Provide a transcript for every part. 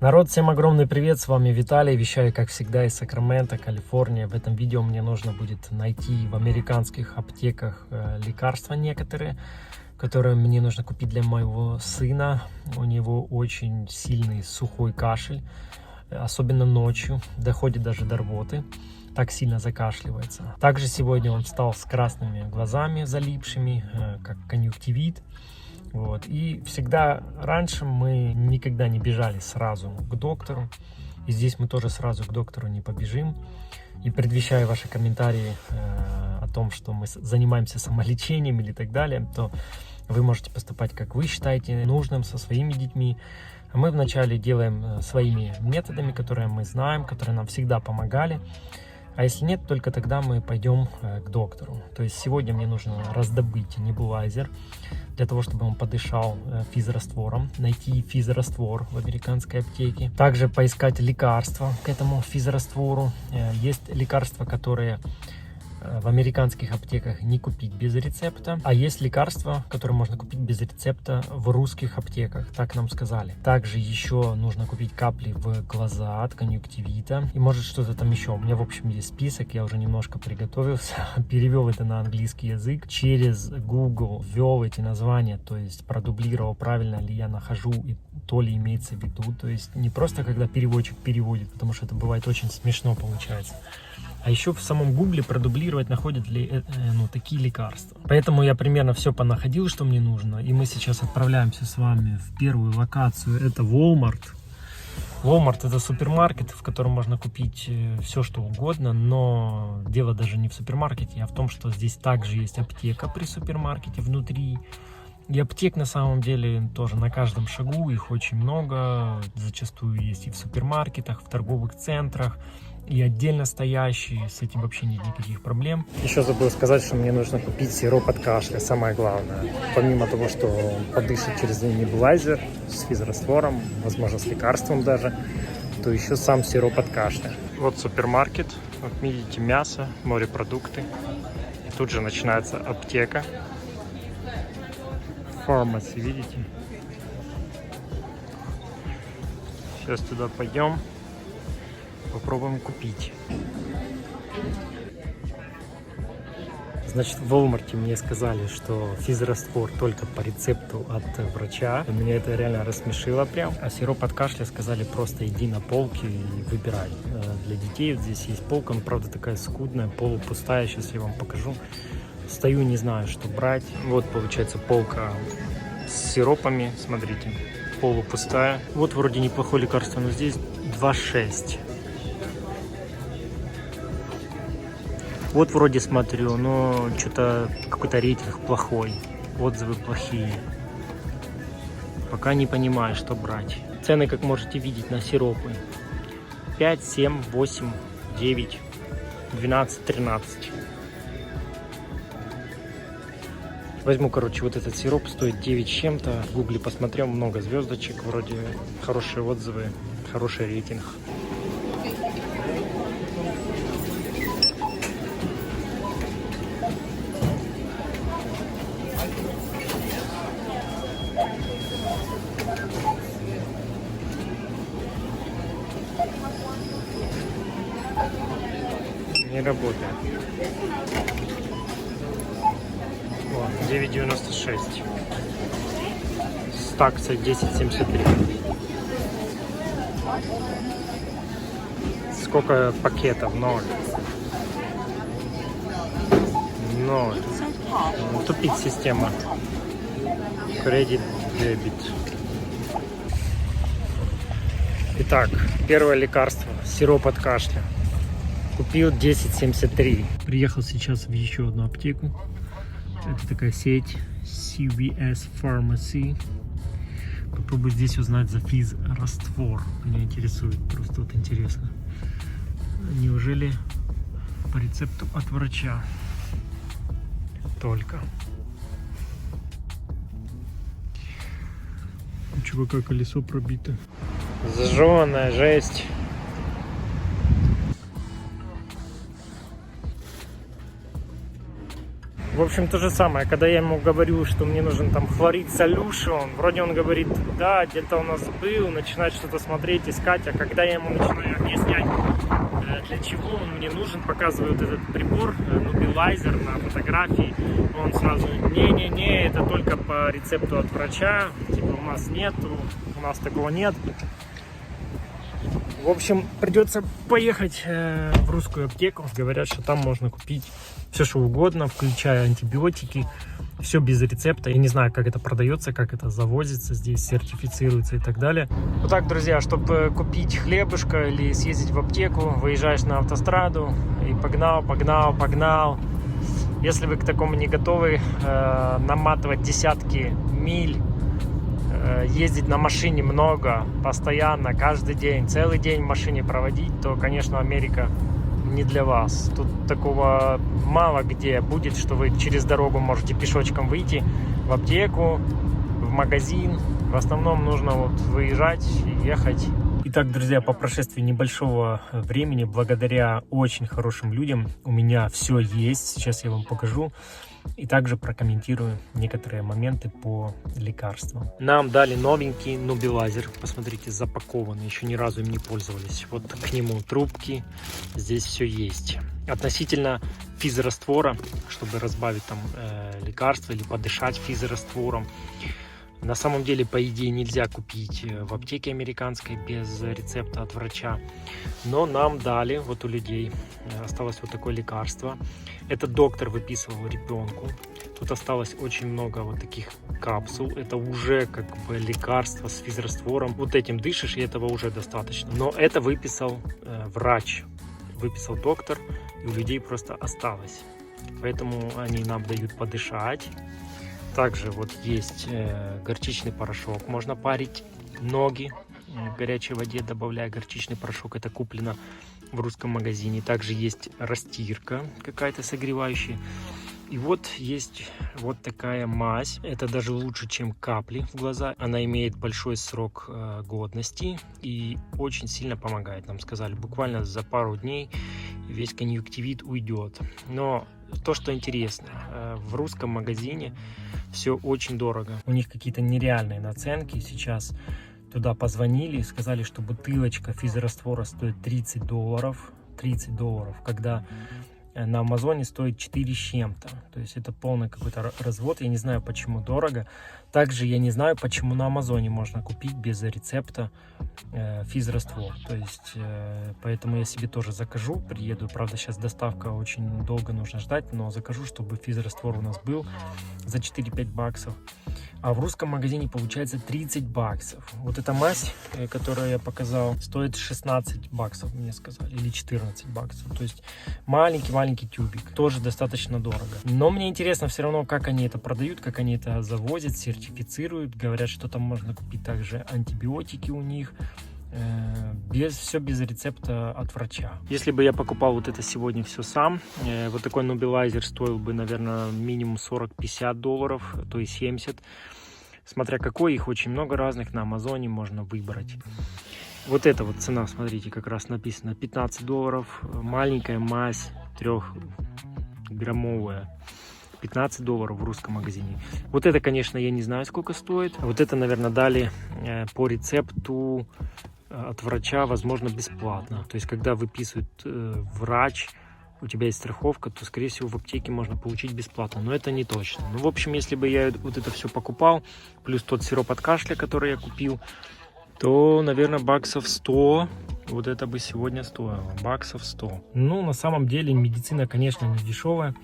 Народ, всем огромный привет, с вами Виталий, вещаю как всегда из Сакрамента, Калифорния. В этом видео мне нужно будет найти в американских аптеках лекарства некоторые, которые мне нужно купить для моего сына. У него очень сильный сухой кашель, особенно ночью, доходит даже до рвоты, так сильно закашливается. Также сегодня он встал с красными глазами залипшими, как конъюнктивит. Вот. И всегда раньше мы никогда не бежали сразу к доктору. И здесь мы тоже сразу к доктору не побежим. И предвещаю ваши комментарии о том, что мы занимаемся самолечением или так далее, то вы можете поступать, как вы считаете нужным, со своими детьми. А мы вначале делаем своими методами, которые мы знаем, которые нам всегда помогали. А если нет, только тогда мы пойдем к доктору. То есть сегодня мне нужно раздобыть небулайзер для того, чтобы он подышал физраствором, найти физраствор в американской аптеке. Также поискать лекарства к этому физраствору. Есть лекарства, которые в американских аптеках не купить без рецепта, а есть лекарства, которые можно купить без рецепта в русских аптеках, так нам сказали. Также еще нужно купить капли в глаза от конъюнктивита и может что-то там еще. У меня в общем есть список, я уже немножко приготовился, перевел это на английский язык, через Google ввел эти названия, то есть продублировал, правильно ли я нахожу и то ли имеется в виду, то есть не просто когда переводчик переводит, потому что это бывает очень смешно получается. А еще в самом гугле продублировать, находят ли такие лекарства. Поэтому я примерно все понаходил, что мне нужно. И мы сейчас отправляемся с вами в первую локацию. Это Walmart. Walmart — это супермаркет, в котором можно купить все, что угодно. Но дело даже не в супермаркете, а в том, что здесь также есть аптека при супермаркете внутри. И аптек на самом деле тоже на каждом шагу, их очень много. Зачастую есть и в супермаркетах, в торговых центрах. И отдельно стоящие, с этим вообще нет никаких проблем. Еще забыл сказать, что мне нужно купить сироп от кашля, самое главное. Помимо того, что он подышит через небулайзер с физраствором, возможно с лекарством даже, то еще сам сироп от кашля. Вот супермаркет, вот видите, мясо, морепродукты. И тут же начинается аптека. Pharmacy, видите? Сейчас туда пойдем. Попробуем купить. Значит, в Walmart мне сказали, что физраствор только по рецепту от врача. Меня это реально рассмешило прям. А сироп от кашля сказали просто иди на полки и выбирай. Для детей вот здесь есть полка, но правда такая скудная, полупустая. Сейчас я вам покажу. Стою, не знаю, что брать. Вот получается полка с сиропами, смотрите, полупустая. Вот вроде неплохое лекарство, но здесь 2,6. Вот вроде смотрю, но что-то какой-то рейтинг плохой, отзывы плохие. Пока не понимаю, что брать. Цены, как можете видеть, на сиропы 5, 7, 8, 9, 12, 13. Возьму, короче, вот этот сироп, стоит 9 с чем-то. В гугле посмотрел, много звездочек, вроде хорошие отзывы, хороший рейтинг. Не работает. 9,96. С таксой 10,73. Сколько пакетов? 0. 0. Тупит система. Кредит, дебит. Итак, первое лекарство. Сироп от кашля. Купил 10,73. Приехал сейчас в еще одну аптеку. Это такая сеть CVS Pharmacy. Попробую здесь узнать за физраствор. Меня интересует, просто вот интересно. Неужели по рецепту от врача? Только. У чувака колесо пробито. Зажженная жесть. В общем, то же самое, когда я ему говорю, что мне нужен там хлорид solution, вроде он говорит, да, где-то у нас был, начинает что-то смотреть, искать, а когда я ему начинаю объяснять, для чего он мне нужен, показываю вот этот прибор, Nubilizer на фотографии, он сразу, не-не-не, это только по рецепту от врача, типа у нас нету, у нас такого нет. В общем, придется поехать в русскую аптеку. Говорят, что там можно купить все, что угодно, включая антибиотики. Все без рецепта. Я не знаю, как это продается, как это завозится здесь, сертифицируется и так далее. Вот так, друзья, чтобы купить хлебушка или съездить в аптеку, выезжаешь на автостраду и погнал. Если вы к такому не готовы, наматывать десятки миль, ездить на машине много, постоянно, каждый день, целый день в машине проводить, то, конечно, Америка не для вас. Тут такого мало где будет, что вы через дорогу можете пешочком выйти в аптеку, в магазин. В основном нужно вот выезжать и ехать. Итак, друзья, по прошествии небольшого времени, благодаря очень хорошим людям, у меня все есть. Сейчас я вам покажу. И также прокомментирую некоторые моменты по лекарствам. Нам дали новенький Nubilizer. Посмотрите, запакованный. Еще ни разу им не пользовались. Вот к нему трубки. Здесь все есть. Относительно физраствора, чтобы разбавить там лекарства или подышать физраствором. На самом деле, по идее, нельзя купить в аптеке американской без рецепта от врача. Но нам дали, вот у людей осталось вот такое лекарство. Это доктор выписывал ребенку. Тут осталось очень много вот таких капсул. Это уже как бы лекарство с физраствором. Вот этим дышишь, и этого уже достаточно. Но это выписал врач, выписал доктор, и у людей просто осталось. Поэтому они нам дают подышать. Также вот есть горчичный порошок. Можно парить ноги в горячей воде, добавляя горчичный порошок. Это куплено в русском магазине. Также есть растирка какая-то согревающая. И вот есть вот такая мазь. Это даже лучше, чем капли в глаза. Она имеет большой срок годности и очень сильно помогает. Нам сказали, буквально за пару дней весь конъюнктивит уйдет. Но то, что интересно, в русском магазине все очень дорого. У них какие-то нереальные наценки. Сейчас туда позвонили, сказали, что бутылочка физраствора стоит $30. $30, когда на Амазоне стоит 4 с чем-то. То есть это полный какой-то развод. Я не знаю, почему дорого. Также я не знаю, почему на Амазоне можно купить без рецепта физраствор. То есть поэтому я себе тоже закажу, приеду. Правда, сейчас доставка очень долго нужно ждать, но закажу, чтобы физраствор у нас был за 4-5 баксов. А в русском магазине получается 30 баксов. Вот эта мазь, которую я показал, стоит 16 баксов, мне сказали, или 14 баксов. То есть маленький тюбик. Тоже достаточно дорого. Но мне интересно все равно, как они это продают, как они это завозят, сертифицируют. Говорят, что там можно купить также антибиотики у них. Все без рецепта от врача. Если бы я покупал вот это сегодня все сам, вот такой Nubilizer стоил бы, наверное, минимум $40-50, то есть 70. Смотря какой, их очень много разных, на Амазоне можно выбрать. Вот эта вот цена, смотрите, как раз написано $15. Маленькая мазь 3-граммовая. $15 в русском магазине. Вот это, конечно, я не знаю, сколько стоит. Вот это, наверное, дали по рецепту от врача, возможно, бесплатно. То есть, когда выписывает врач, у тебя есть страховка, то, скорее всего, в аптеке можно получить бесплатно. Но это не точно. Ну, в общем, если бы я вот это все покупал, плюс тот сироп от кашля, который я купил, то, наверное, баксов 100 вот это бы сегодня стоило. Баксов 100. Ну, на самом деле, медицина, конечно, не дешевая.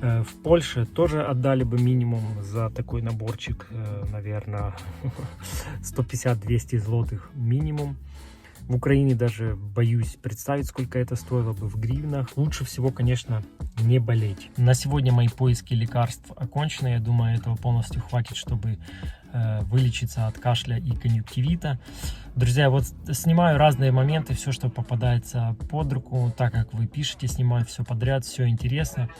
В Польше тоже отдали бы минимум за такой наборчик, наверное, 150-200 злотых минимум. В Украине даже боюсь представить, сколько это стоило бы в гривнах. Лучше всего, конечно, не болеть. На сегодня мои поиски лекарств окончены. Я думаю, этого полностью хватит, чтобы вылечиться от кашля и конъюнктивита. Друзья, вот снимаю разные моменты, все, что попадается под руку, так как вы пишете, снимаю все подряд, все интересно.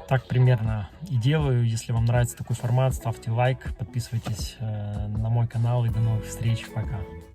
Так примерно и делаю. Если вам нравится такой формат, ставьте лайк, подписывайтесь на мой канал и до новых встреч. Пока.